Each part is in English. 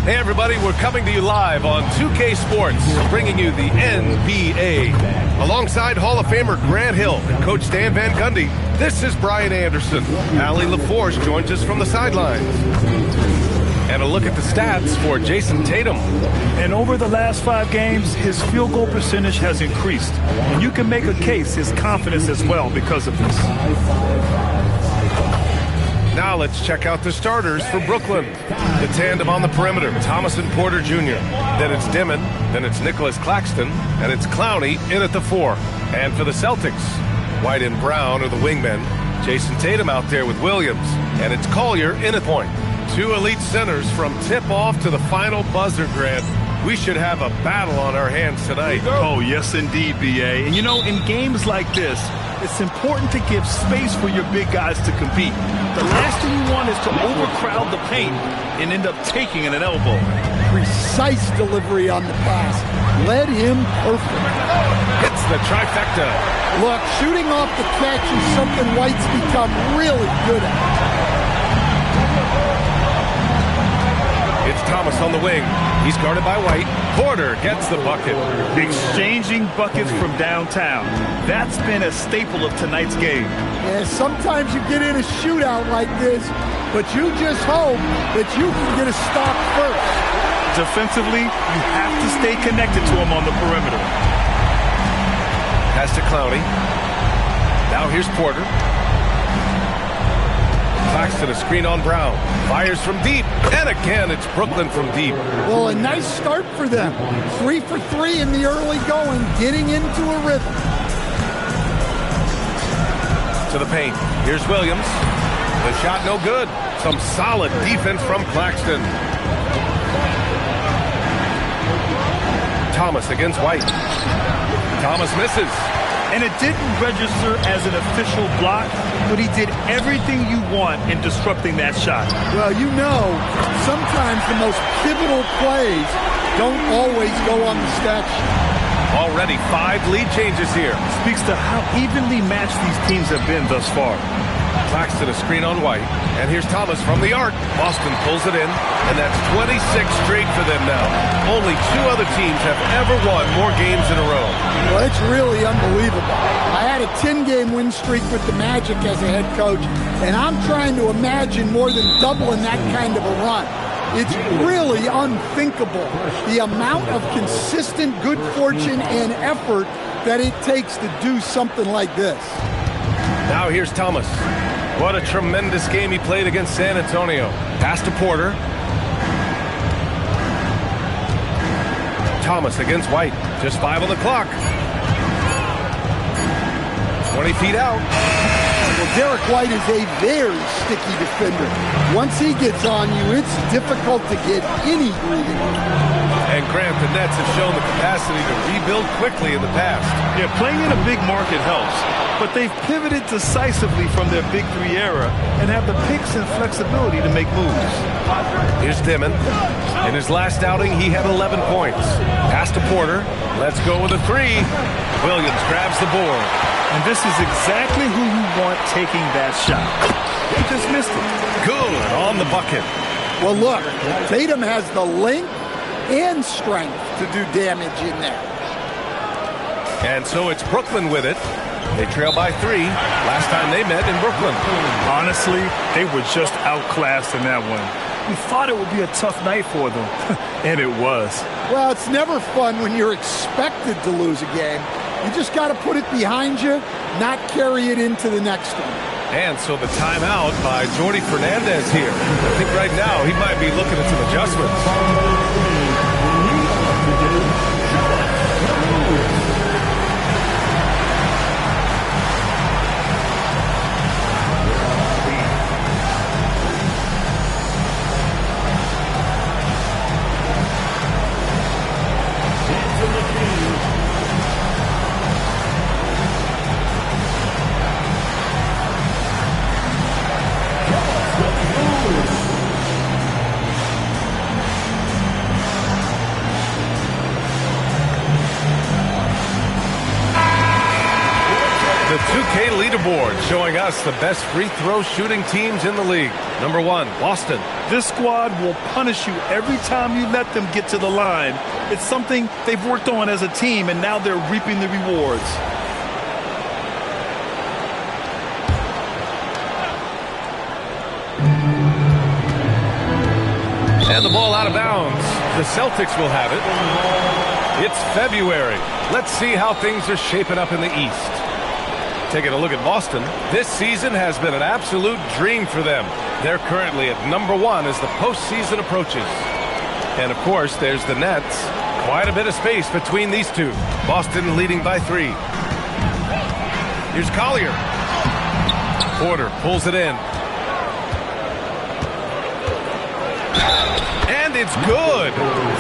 Hey everybody, we're coming to you live on 2K Sports, bringing you the NBA. Alongside Hall of Famer Grant Hill and Coach Dan Van Gundy, this is Brian Anderson. Allie LaForce joins us from the sidelines. And a look at the stats for Jason Tatum. And over the last 5 games, his field goal percentage has increased. And you can make a case his confidence as well because of this. Now let's check out the starters for Brooklyn. The tandem on the perimeter, Thomas and Porter Jr. Then it's Dimon, then it's Nicholas Claxton, and it's Clowney in at the 4. And for the Celtics, White and Brown are the wingmen. Jason Tatum out there with Williams, and it's Collier in at point. 2 elite centers from tip-off to the final buzzer, Grant. We should have a battle on our hands tonight. Oh, yes, indeed, B.A. And, you know, in games like this, it's important to give space for your big guys to compete. The last thing you want is to overcrowd the paint and end up taking an elbow. Precise delivery on the pass. Led him perfect. Hits the trifecta. Look, shooting off the catch is something White's become really good at. It's Thomas on the wing. He's guarded by White. Porter gets the bucket. Exchanging buckets from downtown. That's been a staple of tonight's game. Yeah, sometimes you get in a shootout like this, but you just hope that you can get a stop first. Defensively, you have to stay connected to him on the perimeter. Pass to Clowney. Now here's Porter. Claxton, a screen on Brown. Fires from deep. And again, it's Brooklyn from deep. Well, a nice start for them. 3 for 3 in the early going, getting into a rhythm. To the paint. Here's Williams. The shot no good. Some solid defense from Claxton. Thomas against White. Thomas misses. And it didn't register as an official block, but he did everything you want in disrupting that shot. Well, you know, sometimes the most pivotal plays don't always go on the stat sheet. Already 5 lead changes here. Speaks to how evenly matched these teams have been thus far. Claxton, a screen on White. And here's Thomas from the arc. Boston pulls it in, and that's 26 straight for them now. Only 2 other teams have ever won more games in a row. Well, it's really unbelievable. I had a 10-game win streak with the Magic as a head coach, and I'm trying to imagine more than doubling that kind of a run. It's really unthinkable, the amount of consistent good fortune and effort that it takes to do something like this. Now here's Thomas. What a tremendous game he played against San Antonio. Pass to Porter. Thomas against White. Just 5 on the clock. 20 feet out. Well, Derek White is a very sticky defender. Once he gets on you, it's difficult to get any breathing. And Grant, the Nets have shown the capacity to rebuild quickly in the past. Yeah, playing in a big market helps, but they've pivoted decisively from their Big 3 era and have the picks and flexibility to make moves. Here's Dimon. In his last outing, he had 11 points. Pass to Porter. Let's go with a 3. Williams grabs the board. And this is exactly who you want taking that shot. He just missed it. Good on the bucket. Well, look, Tatum has the length and strength to do damage in there. And so it's Brooklyn with it. They trail by 3. Last time they met in Brooklyn. Honestly, they were just outclassed in that one. We thought it would be a tough night for them, and it was. Well, it's never fun when you're expected to lose a game. You just got to put it behind you, not carry it into the next one. And so the timeout by Jordi Fernandez here. I think right now he might be looking at some adjustments. The 2K leaderboard showing us the best free throw shooting teams in the league. Number 1, Boston. This squad will punish you every time you let them get to the line. It's something they've worked on as a team, and now they're reaping the rewards. And the ball out of bounds. The Celtics will have it. It's February. Let's see how things are shaping up in the East. Taking a look at Boston, this season has been an absolute dream for them. They're currently at number 1 as the postseason approaches. And, of course, there's the Nets. Quite a bit of space between these two. Boston leading by 3. Here's Collier. Porter pulls it in. And it's good.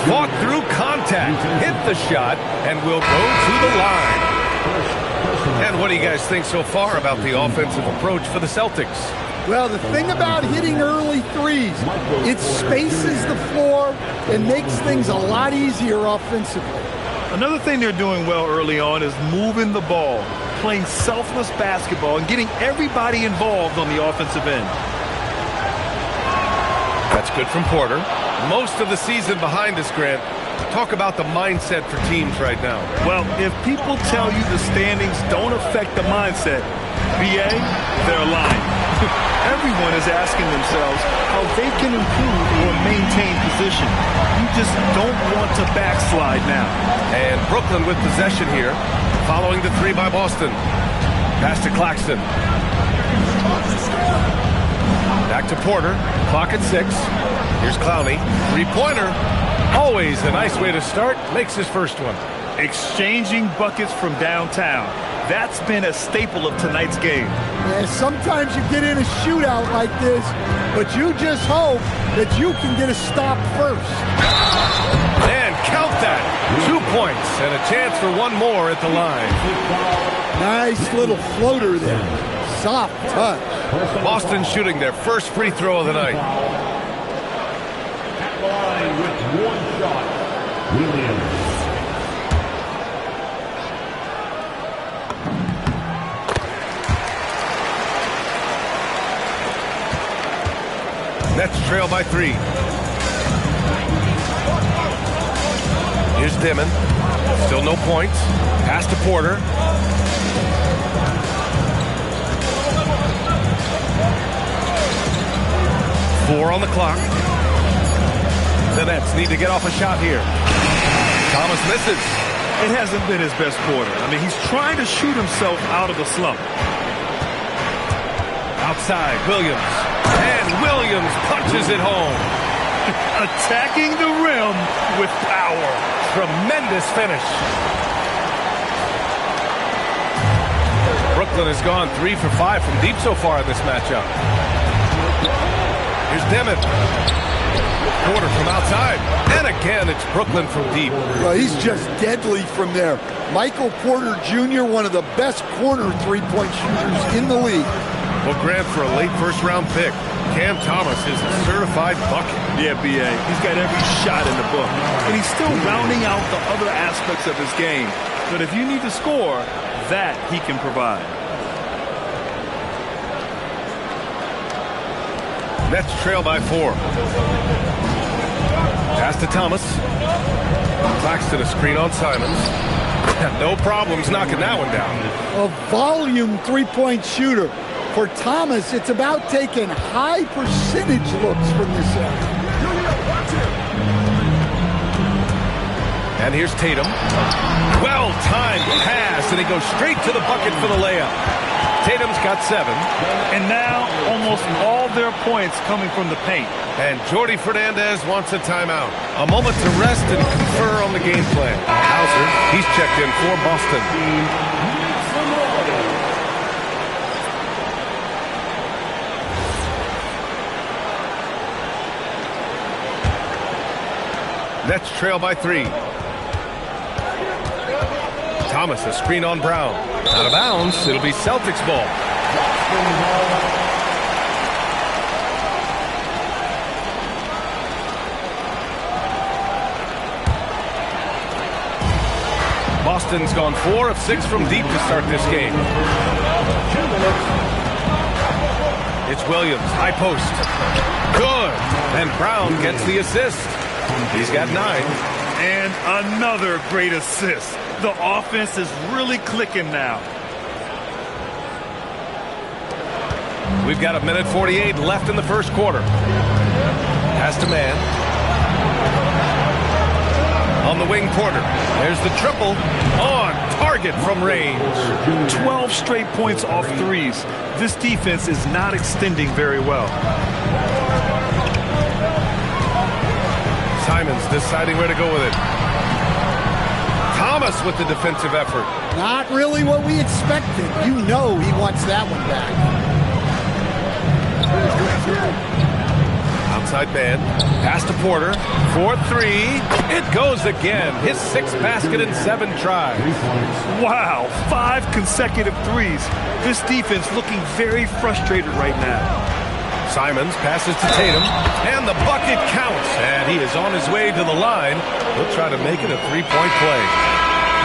Fought through contact, hit the shot, and will go to the line. And what do you guys think so far about the offensive approach for the Celtics? Well, the thing about hitting early threes, it spaces the floor and makes things a lot easier offensively. Another thing they're doing well early on is moving the ball, playing selfless basketball, and getting everybody involved on the offensive end. That's good from Porter. Most of the season behind us, Grant. Talk about the mindset for teams right now. Well, if people tell you the standings don't affect the mindset, BA, they're lying. Everyone is asking themselves how they can improve or maintain position. You just don't want to backslide now. And Brooklyn with possession here, following the 3 by Boston. Pass to Claxton. Back to Porter. Clock at 6. Here's Clowney. 3-pointer. Always a nice way to start. Makes his first one. Exchanging buckets from downtown. That's been a staple of tonight's game. Yeah, sometimes you get in a shootout like this, but you just hope that you can get a stop first. And count that. 2 points and a chance for one more at the line. Nice little floater there. Soft touch. Boston shooting their first free throw of the night. With 1 shot, Williams. Nets trail by 3. Here's Dimon. Still no points. Pass to Porter. Four on the clock. The Nets need to get off a shot here. Thomas misses. It hasn't been his best quarter. I mean, he's trying to shoot himself out of the slump. Outside, Williams. And Williams punches it home. Attacking the rim with power. Tremendous finish. Brooklyn has gone 3 for 5 from deep so far in this matchup. Here's Dimon. Porter from outside. And again, it's Brooklyn from deep. Well, he's just deadly from there. Michael Porter Jr., one of the best corner three-point shooters in the league. Well, Grant, for a late first-round pick, Cam Thomas is a certified bucket. Yeah, B.A. He's got every shot in the book. And he's still rounding out the other aspects of his game. But if you need to score, that he can provide. Nets trail by 4. Pass to Thomas. Claxton a screen on Simons. No problems knocking that one down. A volume three-point shooter. For Thomas, it's about taking high percentage looks from this area. And here's Tatum. Well-timed pass, and he goes straight to the bucket for the layup. Tatum's got 7. And now almost all their points coming from the paint. And Jordi Fernandez wants a timeout. A moment to rest and confer on the game plan. Hauser, he's checked in for Boston. Nets trail by 3. Thomas, a screen on Brown. Out of bounds. It'll be Celtics ball. Boston's gone 4 of 6 from deep to start this game. It's Williams, high post. Good. And Brown gets the assist. He's got 9. And another great assist. The offense is really clicking now. We've got 1:48 left in the first quarter. Pass to man. On the wing, Porter. There's the triple. On target from range. 12 straight points off threes. This defense is not extending very well. Simons deciding where to go with it. Thomas with the defensive effort. Not really what we expected. You know he wants that one back. Outside man. Pass to Porter. 4-3. It goes again. His 6th basket in 7 tries. Wow, 5 consecutive threes. This defense looking very frustrated right now. Simons passes to Tatum, and the bucket counts. And he is on his way to the line. He'll try to make it a 3-point play.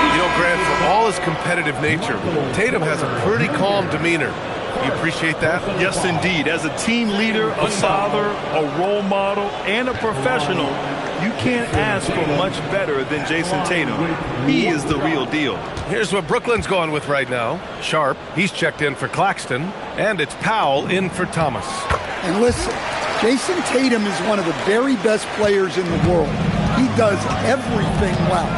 You know, Grant, for all his competitive nature, Tatum has a pretty calm demeanor. You appreciate that? Yes, indeed. As a team leader, a father, a role model, and a professional, you can't ask for much better than Jason Tatum. He is the real deal. Here's what Brooklyn's going with right now. Sharp, he's checked in for Claxton, and it's Powell in for Thomas. And listen, Jason Tatum is one of the very best players in the world. He does everything well,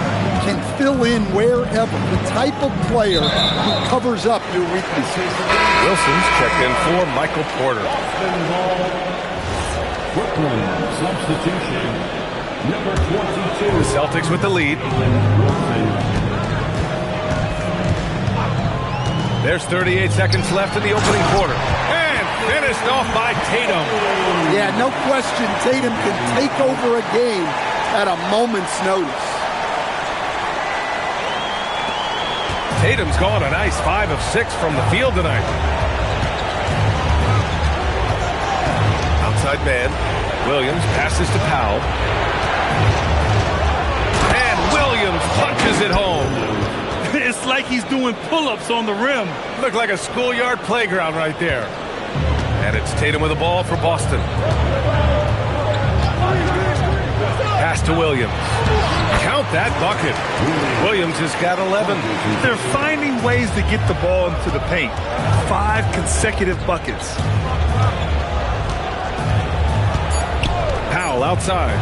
can fill in wherever, the type of player who covers up your weaknesses. Wilson's checked in for Michael Porter. Brooklyn substitution. Number 22. The Celtics with the lead. There's 38 seconds left in the opening quarter. And finished off by Tatum. Yeah, no question, Tatum can take over a game at a moment's notice. Tatum's gone a nice 5 of 6 from the field tonight. Outside man. Williams passes to Powell. And Williams punches it home. It's like he's doing pull-ups on the rim. Looked like a schoolyard playground right there. And it's Tatum with the ball for Boston. Pass to Williams. Count that bucket. Williams has got 11. They're finding ways to get the ball into the paint. 5 consecutive buckets. Powell outside.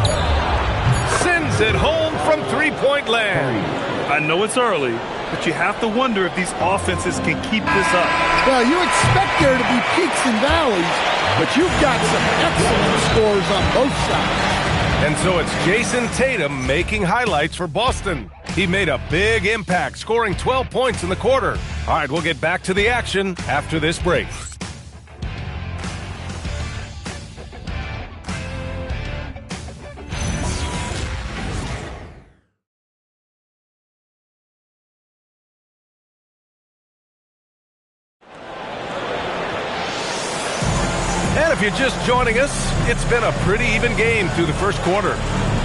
Sends it home from 3-point land. I know it's early, but you have to wonder if these offenses can keep this up. Well, you expect there to be peaks and valleys, but you've got some excellent scores on both sides. And so it's Jason Tatum making highlights for Boston. He made a big impact, scoring 12 points in the quarter. All right, we'll get back to the action after this break. And if you're just joining us, it's been a pretty even game through the first quarter.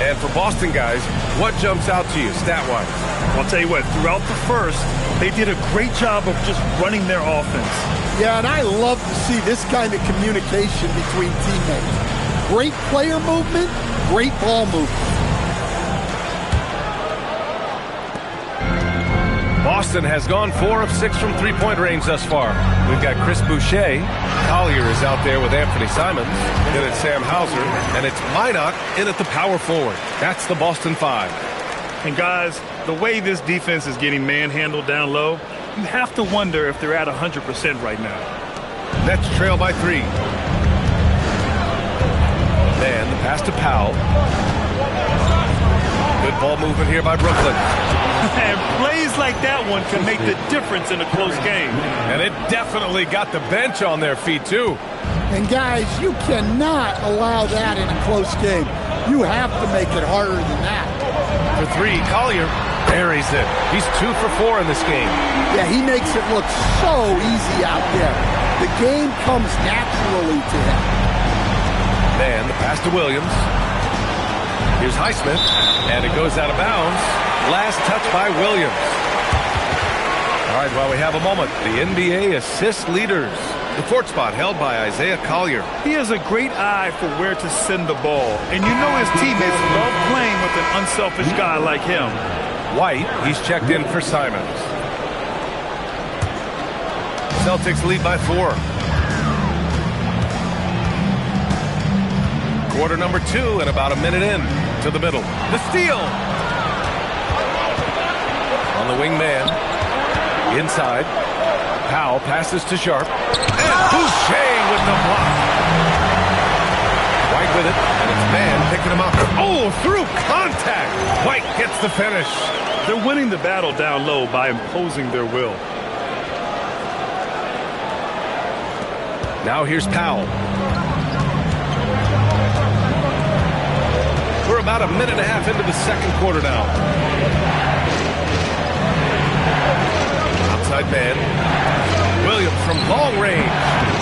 And for Boston guys, what jumps out to you stat-wise? I'll tell you what, throughout the first, they did a great job of just running their offense. Yeah, and I love to see this kind of communication between teammates. Great player movement, great ball movement. Boston has gone 4 of 6 from three-point range thus far. We've got Chris Boucher. Collier is out there with Anthony Simons. Then it's Sam Hauser. And it's Minot in at the power forward. That's the Boston 5. And guys, the way this defense is getting manhandled down low, you have to wonder if they're at 100% right now. Nets trail by 3. Then the pass to Powell. Good ball movement here by Brooklyn. And plays like that one can make the difference in a close game. And it definitely got the bench on their feet, too. And guys, you cannot allow that in a close game. You have to make it harder than that. For 3, Collier buries it. He's 2 for 4 in this game. Yeah, he makes it look so easy out there. The game comes naturally to him. Man, the pass to Williams. Here's Highsmith, and it goes out of bounds. Last touch by Williams. All right, while we have a moment, the NBA assist leaders. The fourth spot held by Isaiah Collier. He has a great eye for where to send the ball. And you know his teammates love playing with an unselfish guy like him. White, he's checked in for Simons. Celtics lead by 4. Quarter number 2 and about a minute in to the middle. The steal. On the wing man. Inside. Powell passes to Sharp. And Boucher with the block. White with it. And it's man picking him up. Oh, through contact. White gets the finish. They're winning the battle down low by imposing their will. Now here's Powell. We're about a minute and a half into the second quarter now. Outside man. Williams from long range.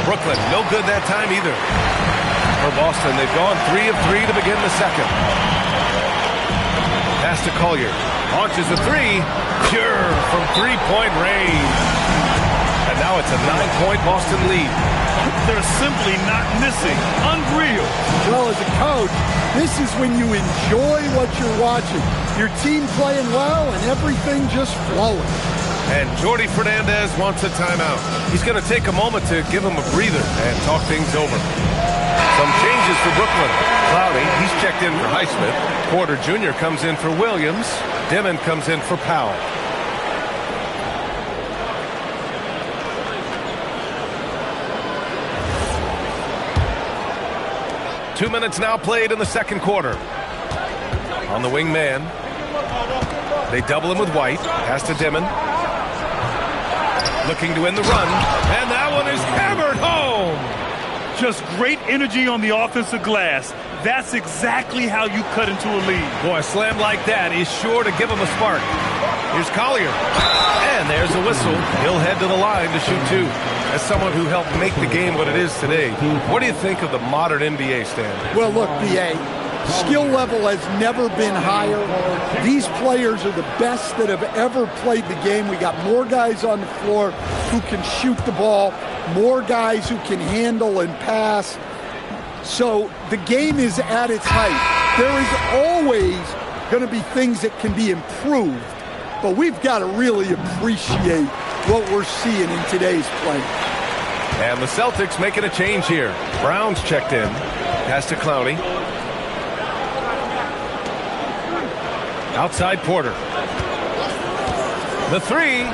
Brooklyn, no good that time either. For Boston, they've gone 3 of 3 to begin the second. Pass to Collier. Launches a 3. Pure from three-point range. And now it's a 9-point Boston lead. They're simply not missing. Unreal. Well, as a coach, this is when you enjoy what you're watching. Your team playing well and everything just flowing. And Jordi Fernandez wants a timeout. He's going to take a moment to give him a breather and talk things over. Some changes for Brooklyn. Cloudy, he's checked in for Highsmith. Porter Jr. comes in for Williams. Dimon comes in for Powell. Two minutes now played in the second quarter. On the wing man. They double him with White. Pass to Dimon. Looking to win the run. And that one is hammered home. Just great energy on the offensive glass. That's exactly how you cut into a lead. Boy, a slam like that is sure to give him a spark. Here's Collier. And there's a whistle. He'll head to the line to shoot 2. As someone who helped make the game what it is today, what do you think of the modern NBA, Stan? Well, look, B.A., skill level has never been higher. These players are the best that have ever played the game. We got more guys on the floor who can shoot the ball, more guys who can handle and pass. So the game is at its height. There is always going to be things that can be improved, but we've got to really appreciate what we're seeing in today's play. And the Celtics making a change here. Brown's checked in. Pass to Clowney. Outside Porter. The 3.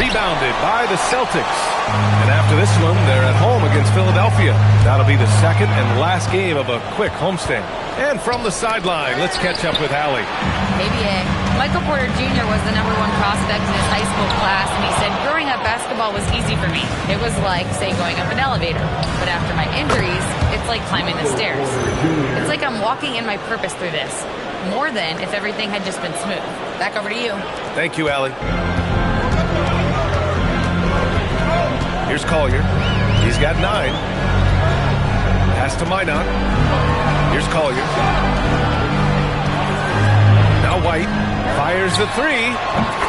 Rebounded by the Celtics. And after this one, they're at home against Philadelphia. That'll be the second and last game of a quick homestand. And from the sideline, let's catch up with Allie. ABA. Michael Porter Jr. was the #1 prospect in his high school class, and he said, growing up, basketball was easy for me. It was like, say, going up an elevator. But after my injuries, it's like climbing the stairs. It's like I'm walking in my purpose through this, more than if everything had just been smooth. Back over to you. Thank you, Allie. Here's Collier. He's got 9. Pass to Minot. Here's Collier. Now White fires the 3.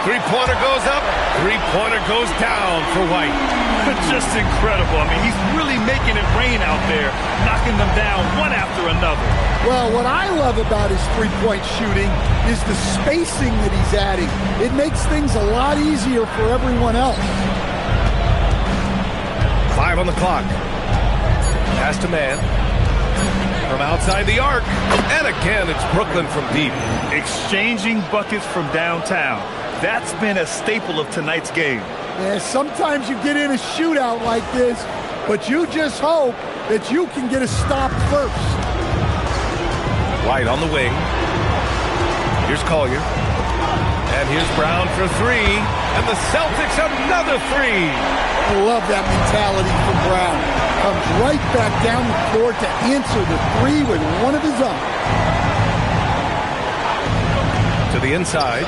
Three-pointer goes up. Three-pointer goes down for White. Just incredible. I mean, he's really making it rain out there, knocking them down one after another. Well, what I love about his three-point shooting is the spacing that he's adding. It makes things a lot easier for everyone else. 5 on the clock. Pass to man. From outside the arc. And again, it's Brooklyn from deep. Exchanging buckets from downtown. That's been a staple of tonight's game. Yeah, sometimes you get in a shootout like this, but you just hope that you can get a stop first. White on the wing. Here's Collier. And here's Brown for 3. And the Celtics another 3. I love that mentality from Brown. Comes right back down the court to answer the 3 with one of his own. To the inside.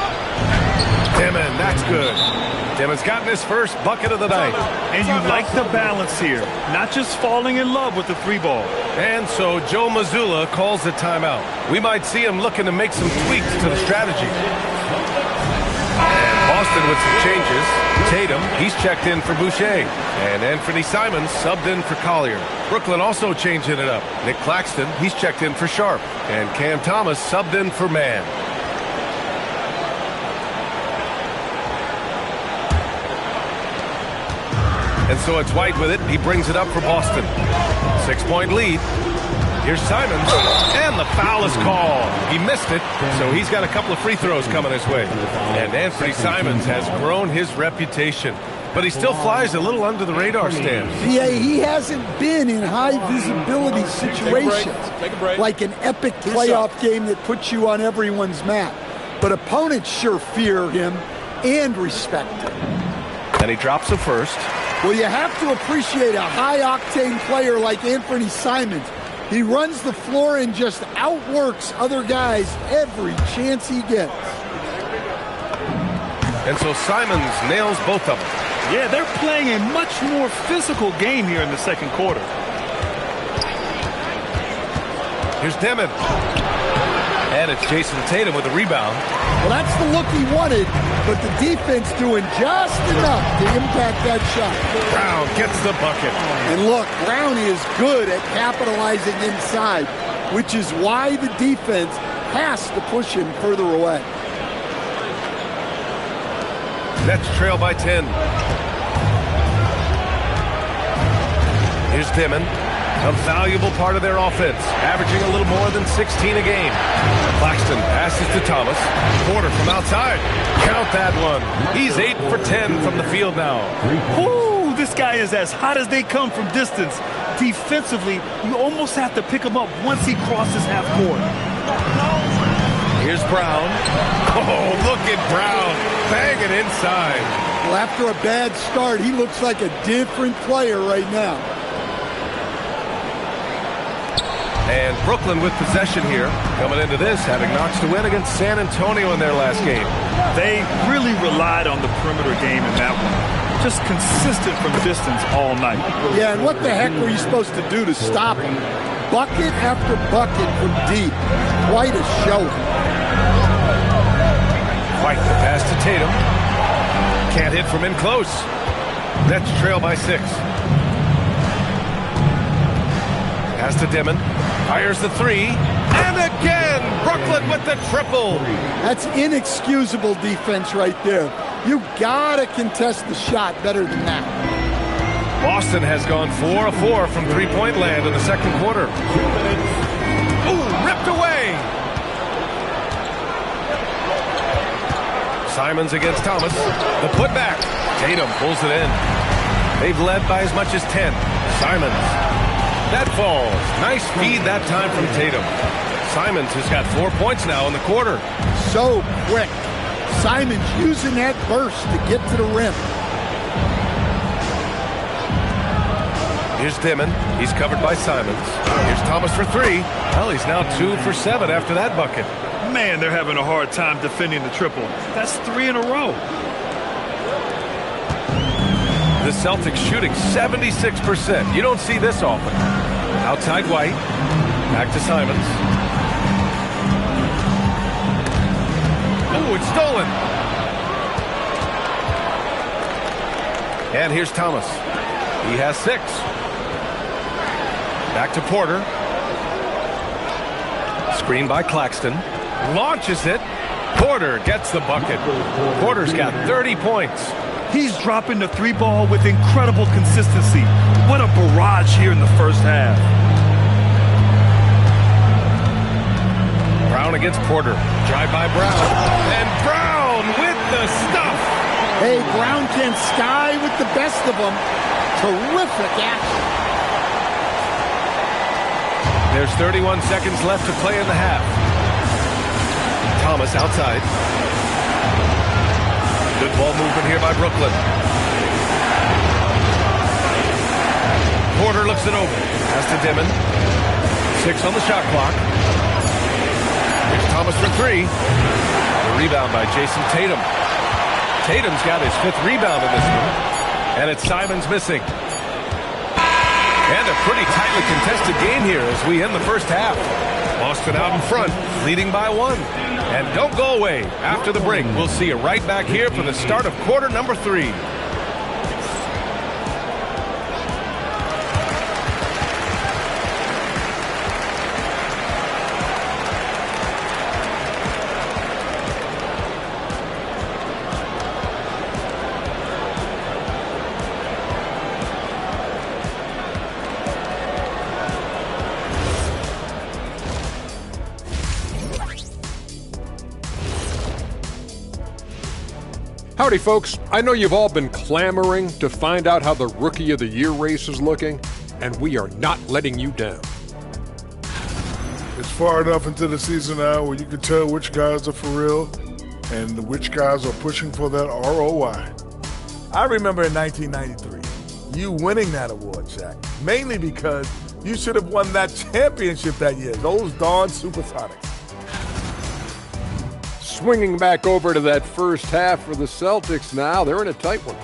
Dimon, that's good. Dimon's gotten his first bucket of the night. And you like the balance here. Not just falling in love with the 3-ball. And so Joe Mazzulla calls the timeout. We might see him looking to make some tweaks to the strategy. And Boston with some changes. Tatum, he's checked in for Boucher. And Anthony Simons subbed in for Collier. Brooklyn also changing it up. Nick Claxton, he's checked in for Sharp. And Cam Thomas subbed in for Mann. And so it's White with it. He brings it up for Boston. 6-point lead. Here's Simons, and the foul is called. He missed it, so he's got a couple of free throws coming his way. And Anthony Simons has grown his reputation, but he still flies a little under the radar stand. Yeah, he hasn't been in high visibility situations, like an epic playoff game that puts you on everyone's map. But opponents sure fear him and respect him. And he drops the first. Well, you have to appreciate a high-octane player like Anthony Simons. He runs the floor and just outworks other guys every chance he gets. And so Simons nails both of them. Yeah, they're playing a much more physical game here in the second quarter. Here's Demon. And it's Jason Tatum with a rebound. Well, that's the look he wanted, but the defense doing just enough to impact that shot. Brown gets the bucket. And look, Brown is good at capitalizing inside, which is why the defense has to push him further away. Nets trail by 10. Here's Demon. A valuable part of their offense, averaging a little more than 16 a game. Claxton passes to Thomas. Porter from outside. Count that one. He's 8 for 10 from the field now. Ooh, this guy is as hot as they come from distance. Defensively, you almost have to pick him up once he crosses half court. Here's Brown. Oh, look at Brown. Banging inside. Well, after a bad start, he looks like a different player right now. And Brooklyn with possession here, coming into this, having notched a win against San Antonio in their last game. They really relied on the perimeter game in that one. Just consistent from distance all night. Yeah, and what the heck were you supposed to do to stop him? Bucket after bucket from deep. Quite a showing. White the pass to Tatum. Can't hit from in close. Nets trail by 6. Pass to Demon. Fires the 3. And again, Brooklyn with the triple. That's inexcusable defense right there. You gotta contest the shot better than that. Boston has gone 4 of 4 from three-point land in the second quarter. Ooh, ripped away. Simons against Thomas. The putback. Tatum pulls it in. They've led by as much as 10. Simons. That falls. Nice feed that time from Tatum. Simons has got 4 points now in the quarter. So quick. Simons using that burst to get to the rim. Here's Demon. He's covered by Simons. Here's Thomas for 3. Well, he's now 2 for 7 after that bucket. Man, they're having a hard time defending the triple. That's 3 in a row. The Celtics shooting 76%. You don't see this often. Outside White. Back to Simons. Oh, it's stolen. And here's Thomas. He has 6. Back to Porter. Screen by Claxton. Launches it. Porter gets the bucket. Porter's got 30 points. He's dropping the 3 ball with incredible consistency. What a barrage here in the first half. Brown against Porter. Drive by Brown. And Brown with the stuff. Hey, Brown can sky with the best of them. Terrific action. There's 31 seconds left to play in the half. Thomas outside. Good ball movement here by Brooklyn. Porter looks it over. Pass to Demon. 6 on the shot clock. Here's Thomas for 3. The rebound by Jason Tatum. Tatum's got his 5th rebound in this one. And it's Simons missing. And a pretty tightly contested game here as we end the first half. Boston out in front, leading by 1. And don't go away. After the break, we'll see you right back here for the start of quarter number 3. Howdy, folks. I know you've all been clamoring to find out how the Rookie of the Year race is looking, and we are not letting you down. It's far enough into the season now where you can tell which guys are for real and which guys are pushing for that ROI. I remember in 1993, you winning that award, Shaq, mainly because you should have won that championship that year, those darn Supersonics. Swinging back over to that first half for the Celtics now. They're in a tight one.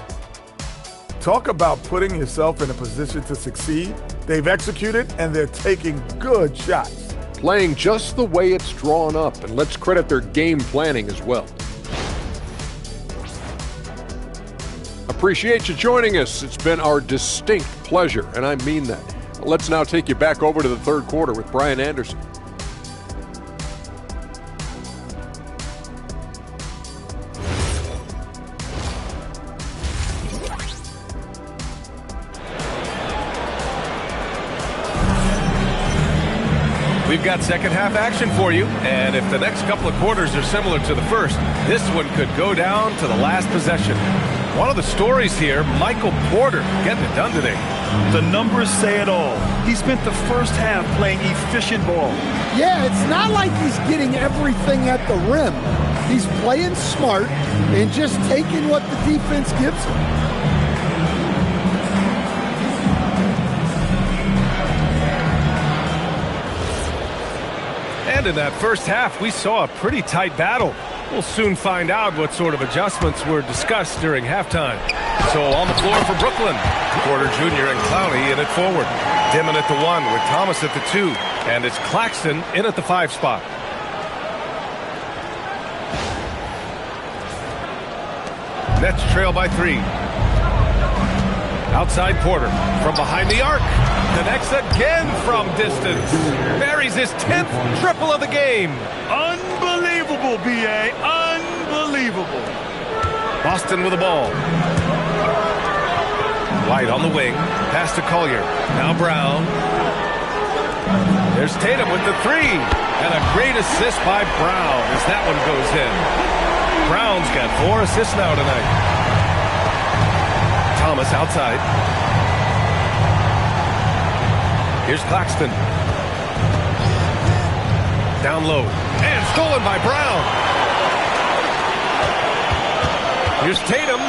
Talk about putting yourself in a position to succeed. They've executed, and they're taking good shots. Playing just the way it's drawn up, and let's credit their game planning as well. Appreciate you joining us. It's been our distinct pleasure, and I mean that. Let's now take you back over to the third quarter with Brian Anderson. We've got second half action for you, and if the next couple of quarters are similar to the first, this one could go down to the last possession. One of the stories here, Michael Porter getting it done today. The numbers say it all. He spent the first half playing efficient ball. Yeah, it's not like he's getting everything at the rim. He's playing smart and just taking what the defense gives him. And in that first half, we saw a pretty tight battle. We'll soon find out what sort of adjustments were discussed during halftime. So on the floor for Brooklyn, Porter Jr. and Clowney in at forward. Dimon at the 1 with Thomas at the 2. And it's Claxton in at the 5 spot. Nets trail by 3. Outside Porter from behind the arc. Connects again from distance. Buries his 10th triple of the game. Unbelievable, B.A. Unbelievable. Boston with the ball. White on the wing. Pass to Collier. Now Brown. There's Tatum with the 3. And a great assist by Brown as that one goes in. Brown's got 4 assists now tonight. Thomas outside. Here's Claxton. Down low. And stolen by Brown. Here's Tatum.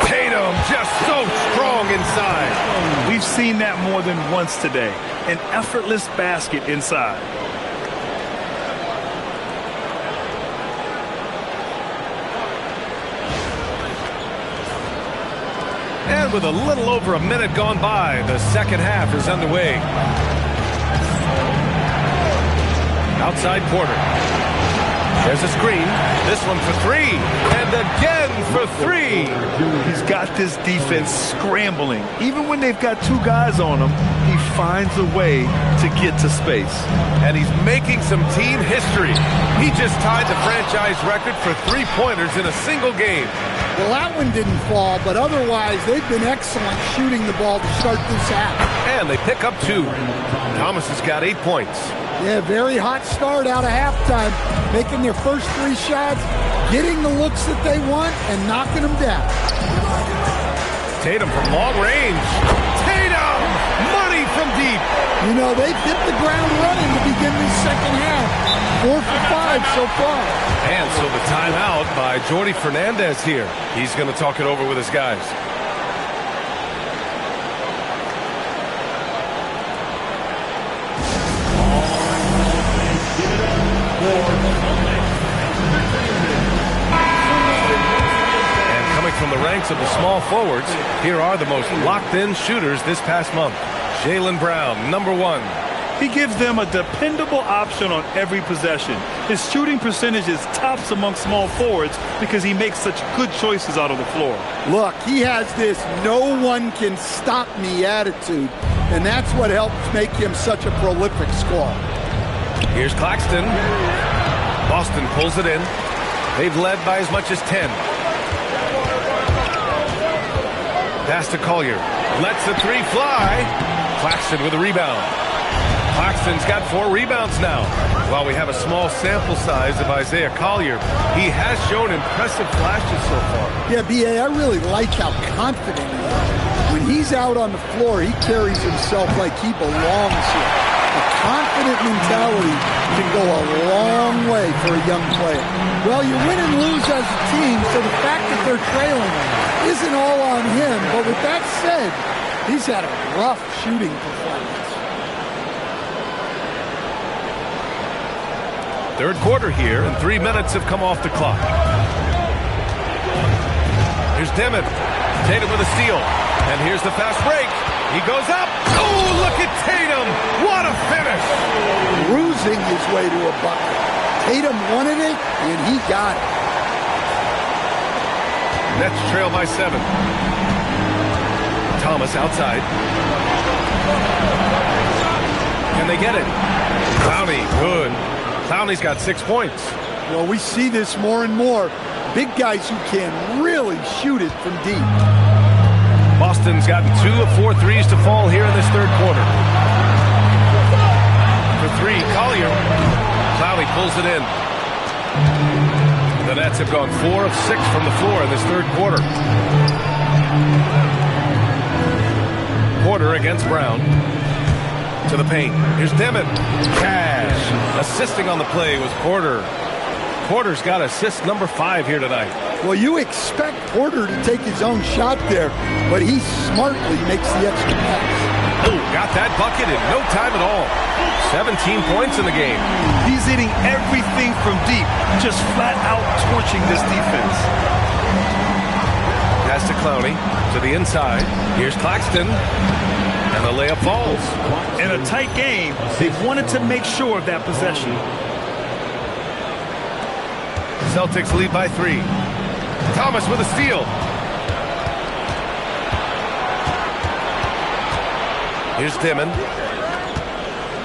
Tatum just so strong inside. We've seen that more than once today. An effortless basket inside. And with a little over a minute gone by, the second half is underway. Outside Porter. There's a screen. This one for 3. And again for 3. He's got this defense scrambling. Even when they've got 2 guys on him, he finds a way to get to space. And he's making some team history. He just tied the franchise record for 3-pointers in a single game. Well, that one didn't fall, but otherwise they've been excellent shooting the ball to start this half. And they pick up 2. Thomas has got 8 points. Yeah, very hot start out of halftime, making their first 3 shots, getting the looks that they want, and knocking them down. Tatum from long range. Tatum! Money from deep. You know, they've hit the ground running to begin this second half. 4 for 5 so far. And so the timeout by Jordi Fernandez here. He's going to talk it over with his guys. And coming from the ranks of the small forwards, here are the most locked-in shooters this past month. Jaylen Brown, number 1. He gives them a dependable option on every possession. His shooting percentage is tops among small forwards because he makes such good choices out of the floor. Look, he has this no one can stop me attitude, and that's what helps make him such a prolific scorer. Here's Claxton. Boston pulls it in. They've led by as much as 10. Pass to Collier. Lets the 3 fly. Claxton with a rebound. Claxton's got 4 rebounds now. While we have a small sample size of Isaiah Collier, he has shown impressive flashes so far. Yeah, B.A., I really like how confident he is. When he's out on the floor, he carries himself like he belongs here. A confident mentality can go a long way for a young player. Well, you win and lose as a team, so the fact that they're trailing isn't all on him. But with that said, he's had a rough shooting performance. Third quarter here, and 3 minutes have come off the clock. Here's Dimon. Tatum with a steal. And here's the fast break. He goes up. Oh, look at Tatum. What a finish. Bruising his way to a bucket. Tatum wanted it, and he got it. Nets trail by 7. Thomas outside. Can they get it? Clowney, good. Clowney's got 6 points. Well, we see this more and more. Big guys who can really shoot it from deep. Boston's gotten 2 of 4 threes to fall here in this third quarter. For 3, Collier. Clowney pulls it in. The Nets have gone 4 of 6 from the floor in this third quarter. Porter against Brown. To the paint. Here's Dimon. Cash. Assisting on the play was Porter. Porter's got assist number 5 here tonight. Well, you expect Porter to take his own shot there, but he smartly makes the extra pass. Oh, got that bucket in no time at all. 17 points in the game. He's hitting everything from deep, just flat out torching this defense. Pass to Clowney. To the inside. Here's Claxton. And the layup falls. In a tight game, they wanted to make sure of that possession. Celtics lead by 3. Thomas with a steal. Here's Dimon.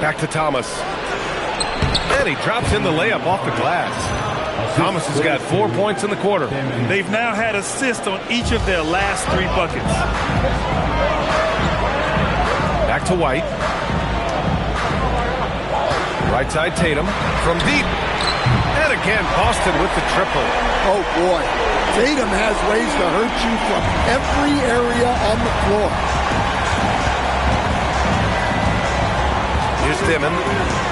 Back to Thomas. And he drops in the layup off the glass. Thomas has got 4 points in the quarter. They've now had assists on each of their last 3 buckets. Back to White. Right side Tatum. From deep. And again, Boston with the triple. Oh, boy. Tatum has ways to hurt you from every area on the floor. Here's Dimon.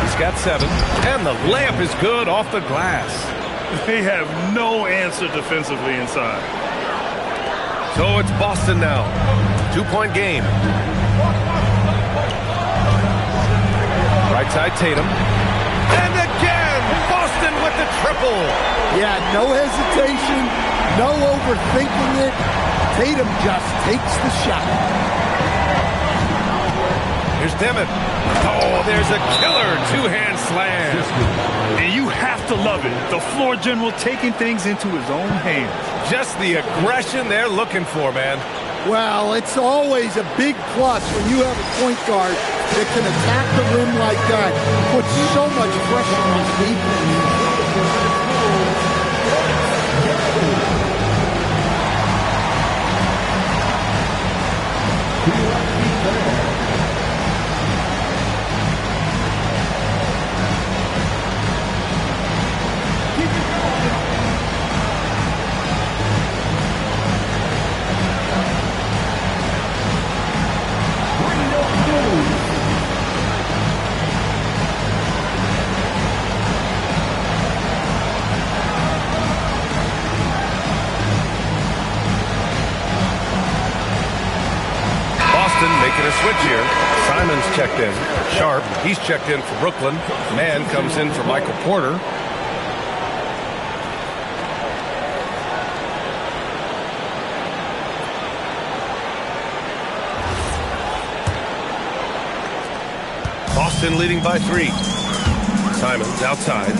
He's got 7. And the layup is good off the glass. They have no answer defensively inside. So it's Boston now. 2-point game. Right side Tatum. And again, Boston with the triple. Yeah, no hesitation, no overthinking it. Tatum just takes the shot. Here's Dimon. Oh, there's a killer 2-hand slam. And you have to love it. The floor general taking things into his own hands. Just the aggression they're looking for, man. Well, it's always a big plus when you have a point guard that can attack the rim like that. Puts so much pressure on his defense. Making a switch here. Simon's checked in. Sharp, he's checked in for Brooklyn. Mann comes in for Michael Porter. Boston leading by 3. Simons outside.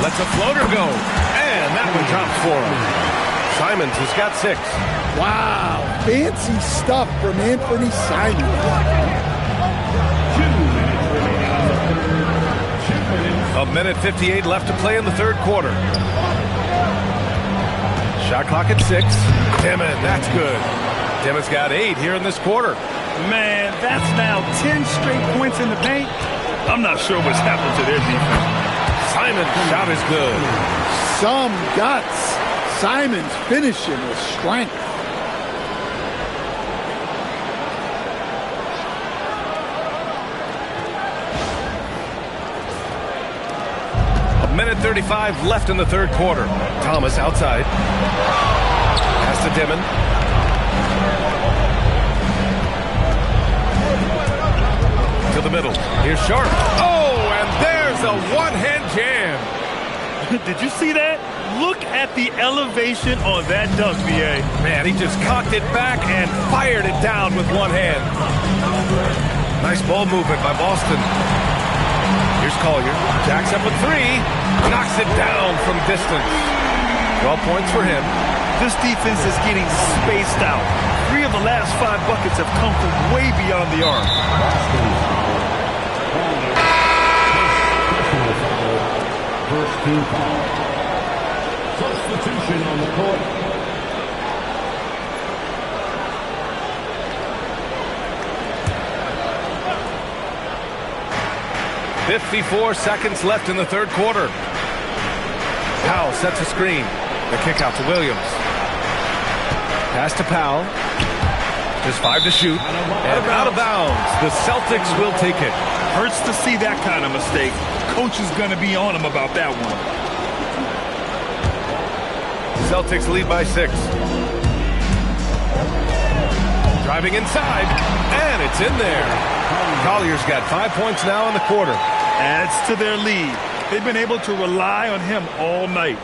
Lets a floater go. And that one drops for him. Simons has got 6. Wow, fancy stuff from Anthony Simons. 1:58 left to play in the third quarter. Shot clock at 6. Dimon, that's good. Dimon's got 8 here in this quarter. Man, that's now 10 straight points in the paint. I'm not sure what's happened to their defense. Simon's shot is good. Some guts. Simons finishing with strength. A minute 35 left in the third quarter. Thomas outside. Pass to Dimon. To the middle. Here's Sharp. Oh, and there's a one-hand jam. Did you see that? Look at the elevation on that dunk, VA. Man, he just cocked it back and fired it down with one hand. Nice ball movement by Boston. Here's Collier. Jacks up a 3. Knocks it down from distance. 12 points for him. This defense is getting spaced out. 3 of the last 5 buckets have come from way beyond the arc. First team foul. Substitution on the court. .54 seconds left in the third quarter. Powell sets a screen. The kick out to Williams. Pass to Powell. Just 5 to shoot. And out of bounds. The Celtics will take it. Hurts to see that kind of mistake. Coach is going to be on him about that one. Celtics lead by 6. Driving inside, and it's in there. Collier's got 5 points now in the quarter. Adds to their lead. They've been able to rely on him all night.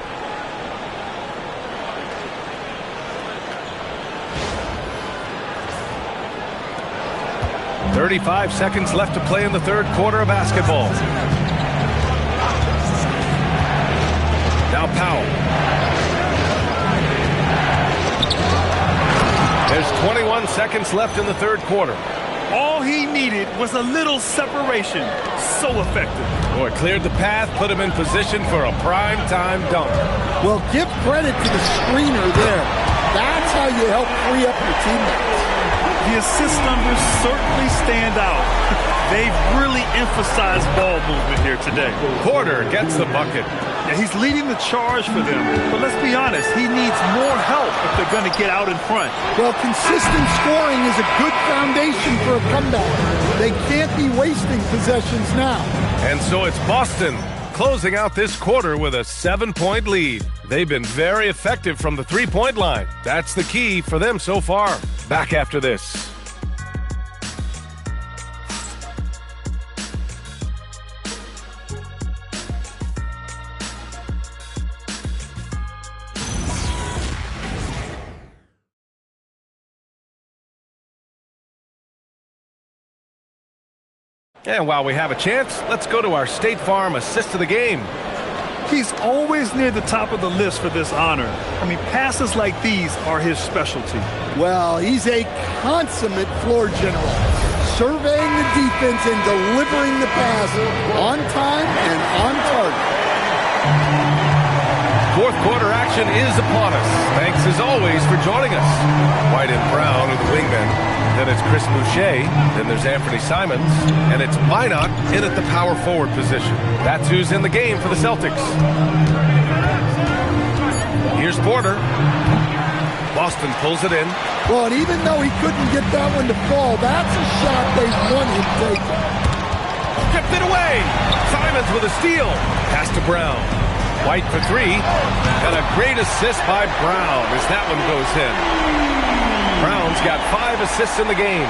.35 seconds left to play in the third quarter of basketball. Now Powell. There's 21 seconds left in the third quarter. All he needed was a little separation. So effective. Boy, cleared the path, put him in position for a prime-time dunk. Well, give credit to the screener there. That's how you help free up your teammates. The assist numbers certainly stand out. They've really emphasized ball movement here today. Porter gets the bucket. Yeah, he's leading the charge for them. But let's be honest, he needs more help if they're going to get out in front. Well, consistent scoring is a good foundation for a comeback. They can't be wasting possessions now. And so it's Boston closing out this quarter with a 7-point lead. They've been very effective from the three-point line. That's the key for them so far. Back after this. And while we have a chance, let's go to our State Farm assist of the game. He's always near the top of the list for this honor. I mean, passes like these are his specialty. Well, he's a consummate floor general, surveying the defense and delivering the pass on time and on target. Fourth quarter action is upon us. Thanks as always for joining us. White and Brown are the wingmen. Then it's Chris Boucher. Then there's Anthony Simons. And it's Minot in at the power forward position. That's who's in the game for the Celtics. Here's Porter. Boston pulls it in. Well, and even though he couldn't get that one to fall, that's a shot they want him taking. Stripped it away. Simons with a steal. Pass to Brown. White for 3. And a great assist by Brown as that one goes in. Brown's got 5 assists in the game.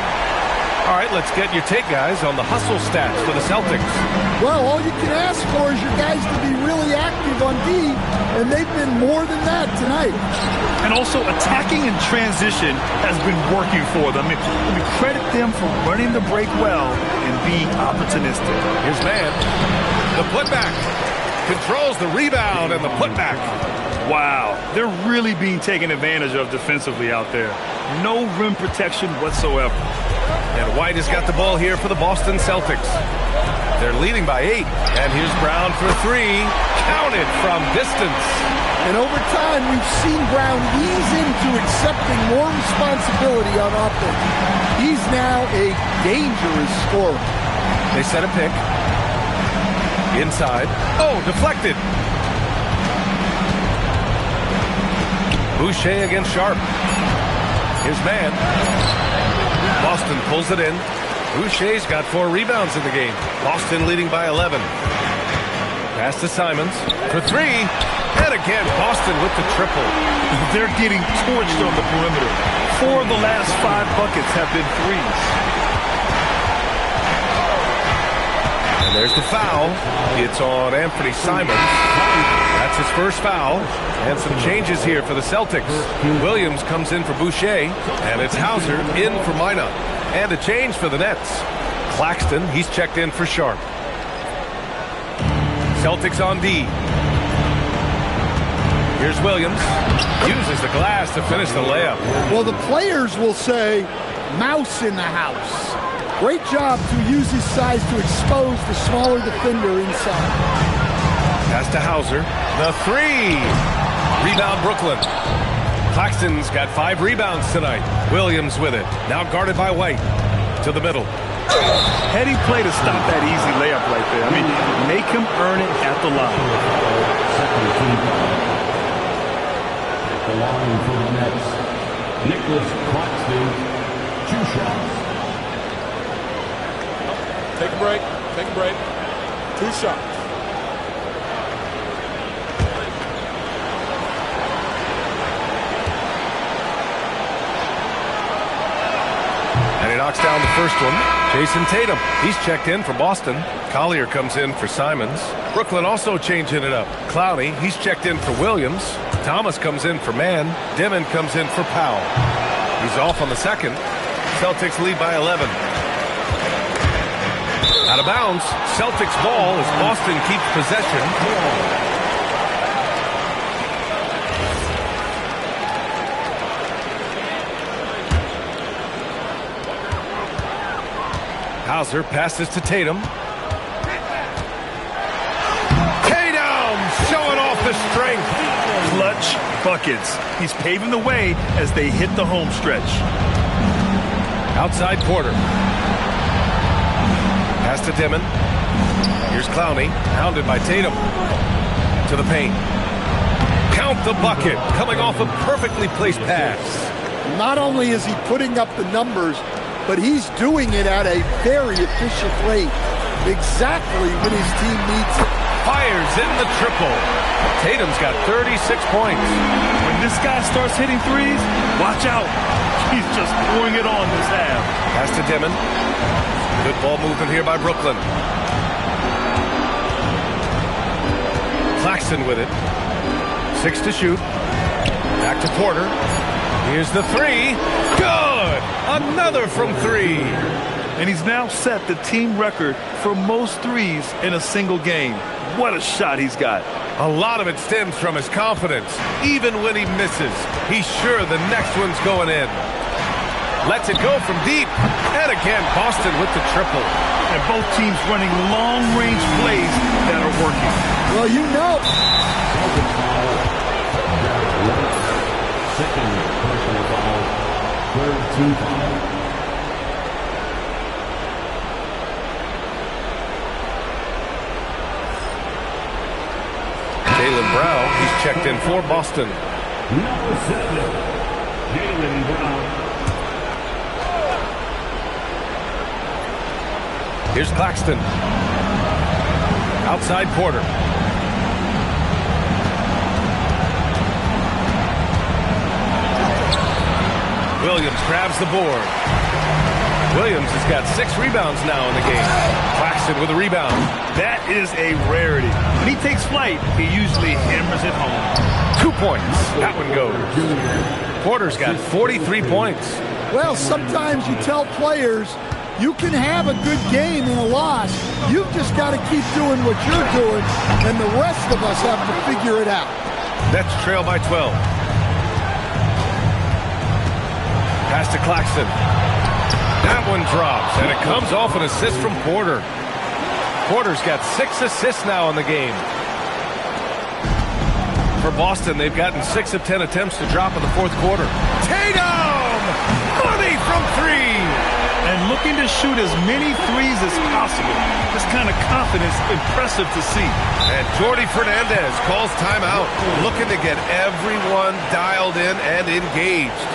All right, let's get your take, guys, on the hustle stats for the Celtics. Well, all you can ask for is your guys to be really active on D, and they've been more than that tonight. And also, attacking in transition has been working for them. We credit them for running the break well and being opportunistic. Here's man. The putback. Controls the rebound and the putback. Wow, they're really being taken advantage of defensively out there. No rim protection whatsoever. And White has got the ball here for the Boston Celtics. They're leading by 8. And here's Brown for 3. Counted from distance. And over time, we've seen Brown ease into accepting more responsibility on offense. He's now a dangerous scorer. They set a pick. Inside. Oh, deflected. Boucher against Sharp. Here's man. Boston pulls it in. Boucher's got 4 rebounds in the game. Boston leading by 11. Pass to Simons for 3. And again, Boston with the triple. They're getting torched on the perimeter. 4 of the last 5 buckets have been threes. And there's the foul. It's on Anthony Simons. That's his first foul. And some changes here for the Celtics. Williams comes in for Boucher. And it's Hauser in for Minot. And a change for the Nets. Claxton, he's checked in for Sharp. Celtics on D. Here's Williams. Uses the glass to finish the layup. Well, the players will say, mouse in the house. Great job to use his size to expose the smaller defender inside. Pass to Hauser. The 3. Rebound Brooklyn. Claxton's got 5 rebounds tonight. Williams with it. Now guarded by White. To the middle. Heady play to stop that easy layup right there. I mean, make him earn it at the line. The line for the Nets, Nicholas Claxton, 2 shots. Take a break. Take a break. 2 shots. And he knocks down the first one. Jason Tatum. He's checked in for Boston. Collier comes in for Simons. Brooklyn also changing it up. Clowney, he's checked in for Williams. Thomas comes in for Mann. Dimon comes in for Powell. He's off on the second. Celtics lead by 11. Out of bounds. Celtics ball as Boston keeps possession. Hauser passes to Tatum. Tatum showing off the strength. Clutch buckets. He's paving the way as they hit the home stretch. Outside Porter. Pass to Dimon. Here's Clowney, hounded by Tatum. To the paint. Count the bucket, coming off a perfectly placed pass. Not only is he putting up the numbers, but he's doing it at a very efficient rate. Exactly when his team needs it. Fires in the triple. Tatum's got 36 points. When this guy starts hitting threes, watch out. He's just pouring it on this half. Pass to Dimon. Good ball movement here by Brooklyn. Claxton with it. 6 to shoot. Back to Porter. Here's the 3. Good! Another from 3. And he's now set the team record for most threes in a single game. What a shot he's got. A lot of it stems from his confidence. Even when he misses, he's sure the next one's going in. Lets it go from deep. And again, Boston with the triple. And both teams running long-range plays that are working. Well, you know. Second personal foul, third team foul. Jaylen Brown, he's checked in for Boston. Number 7, Jaylen Brown. Here's Claxton. Outside Porter. Williams grabs the board. Williams has got 6 rebounds now in the game. Claxton with a rebound. That is a rarity. When he takes flight, he usually hammers it home. 2 points. That one goes. Porter's got 43 points. Well, sometimes you tell players you can have a good game in a loss. You've just got to keep doing what you're doing, and the rest of us have to figure it out. Nets trail by 12. Pass to Claxton. That one drops, and it comes off an assist from Porter. Porter's got 6 assists now in the game. For Boston, they've gotten 6 of 10 attempts to drop in the fourth quarter. Tatum! Money from 3! And looking to shoot as many threes as possible. This kind of confidence, impressive to see. And Jordi Fernandez calls timeout, looking to get everyone dialed in and engaged.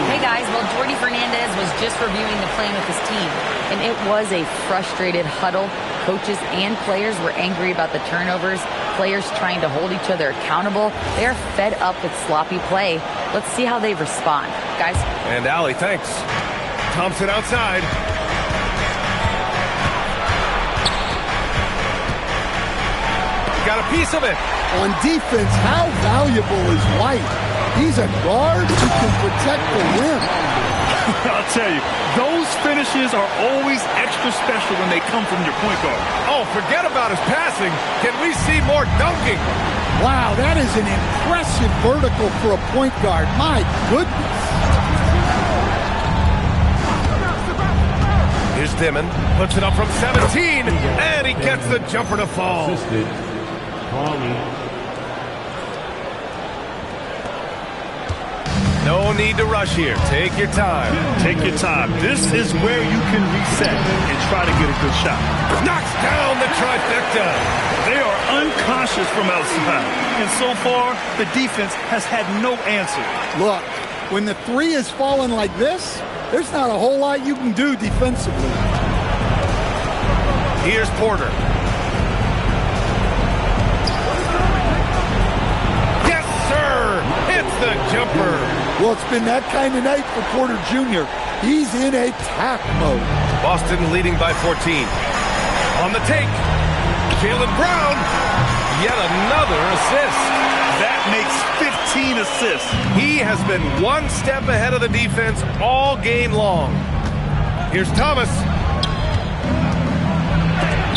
Hey guys, well, Jordi Fernandez was just reviewing the plan with his team, and it was a frustrated huddle. Coaches and players were angry about the turnovers, players trying to hold each other accountable. They're fed up with sloppy play. Let's see how they respond. Guys. And Allie, thanks. Thompson outside. Got a piece of it. On defense, how valuable is White? He's a guard who can protect the rim. I'll tell you, those finishes are always extra special when they come from your point guard. Oh, forget about his passing. Can we see more dunking? Wow, that is an impressive vertical for a point guard. My goodness. Here's Dimon. Puts it up from 17, and he gets the jumper to fall. No need to rush here. Take your time. Take your time. This is where you can reset and try to get a good shot. Knocks down the trifecta. They are unconscious from outside. And so far, the defense has had no answer. Look, when the 3 is falling like this, there's not a whole lot you can do defensively. Here's Porter. Yes, sir. Hits the jumper. Well, it's been that kind of night for Porter Jr. He's in attack mode. Boston leading by 14. On the take, Jaylen Brown, yet another assist. That makes 15 assists. He has been one step ahead of the defense all game long. Here's Thomas.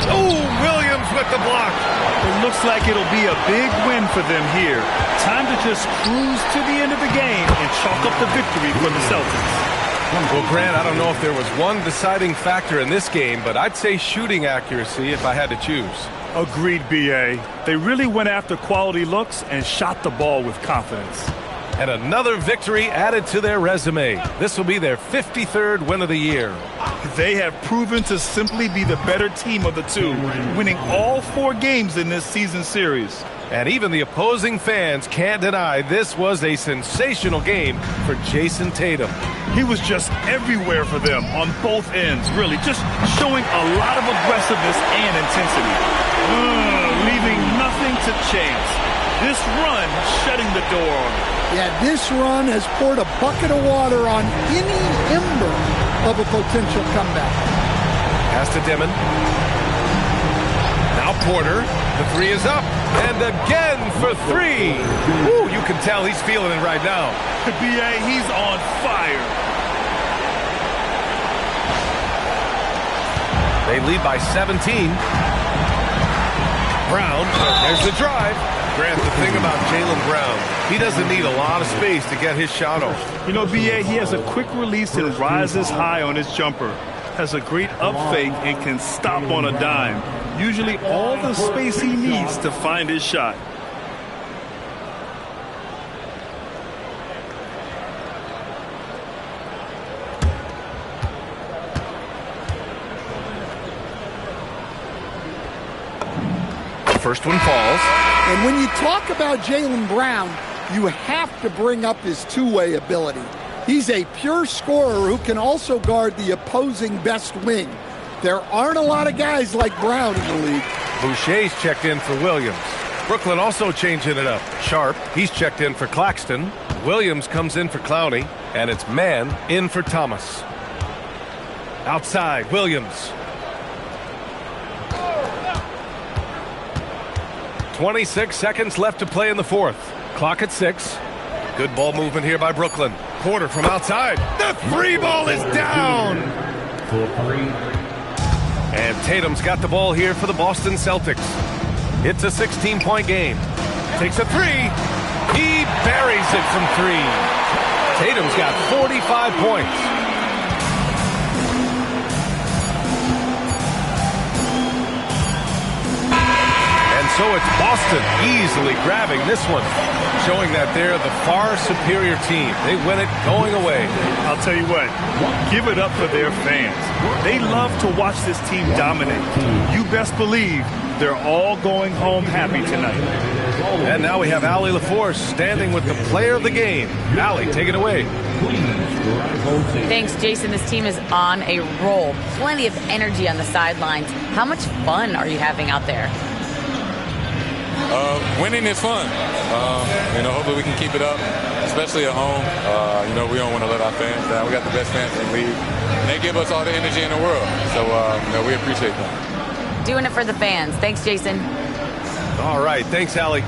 Oh, Williams with the block. It looks like it'll be a big win for them here. Time to just cruise to the end of the game and chalk up the victory for the Celtics. Well, Grant, I don't know if there was one deciding factor in this game, but I'd say shooting accuracy if I had to choose. Agreed, B.A. They really went after quality looks and shot the ball with confidence. And another victory added to their resume. This will be their 53rd win of the year. They have proven to simply be the better team of the two, winning all 4 games in this season series. And even the opposing fans can't deny this was a sensational game for Jason Tatum. He was just everywhere for them on both ends, really, just showing a lot of aggressiveness and intensity. Leaving nothing to chance. This run shutting the door on him. Yeah, this run has poured a bucket of water on any ember of a potential comeback. Pass to Dimon. Now Porter, the three is up, and again for three. Woo, you can tell he's feeling it right now. B.A., he's on fire. They lead by 17. Brown, there's the drive. Grant, the thing about Jaylen Brown, he doesn't need a lot of space to get his shot off. You know, B.A., he has a quick release and rises high on his jumper. Has a great up fake and can stop on a dime. Usually all the space he needs to find his shot. The first one falls. And when you talk about Jaylen Brown, you have to bring up his two-way ability. He's a pure scorer who can also guard the opposing best wing. There aren't a lot of guys like Brown in the league. Boucher's checked in for Williams. Brooklyn also changing it up. Sharp, he's checked in for Claxton. Williams comes in for Clowney. And it's Mann in for Thomas. Outside, Williams. 26 seconds left to play in the fourth. Clock at 6. Good ball movement here by Brooklyn. Porter from outside. The three ball is down. And Tatum's got the ball here for the Boston Celtics. It's a 16-point game. Takes a three. He buries it from three. Tatum's got 45 points. So it's Boston easily grabbing this one, showing that they're the far superior team. They win it going away. I'll tell you what, give it up for their fans. They love to watch this team dominate. You best believe they're all going home happy tonight. And now we have Allie LaForce standing with the player of the game. Allie, take it away. Thanks, Jason. This team is on a roll. Plenty of energy on the sidelines. How much fun are you having out there? Winning is fun. Hopefully we can keep it up, especially at home. We don't want to let our fans down. We got the best fans in the league, and they give us all the energy in the world. So, we appreciate that. Doing it for the fans. Thanks, Jason. All right. Thanks, Allie.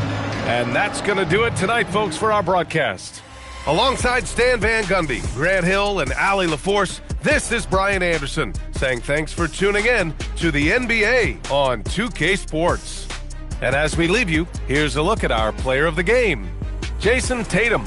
And that's going to do it tonight, folks, for our broadcast. Alongside Stan Van Gundy, Grant Hill, and Allie LaForce, this is Brian Anderson saying thanks for tuning in to the NBA on 2K Sports. And as we leave you, here's a look at our player of the game, Jason Tatum.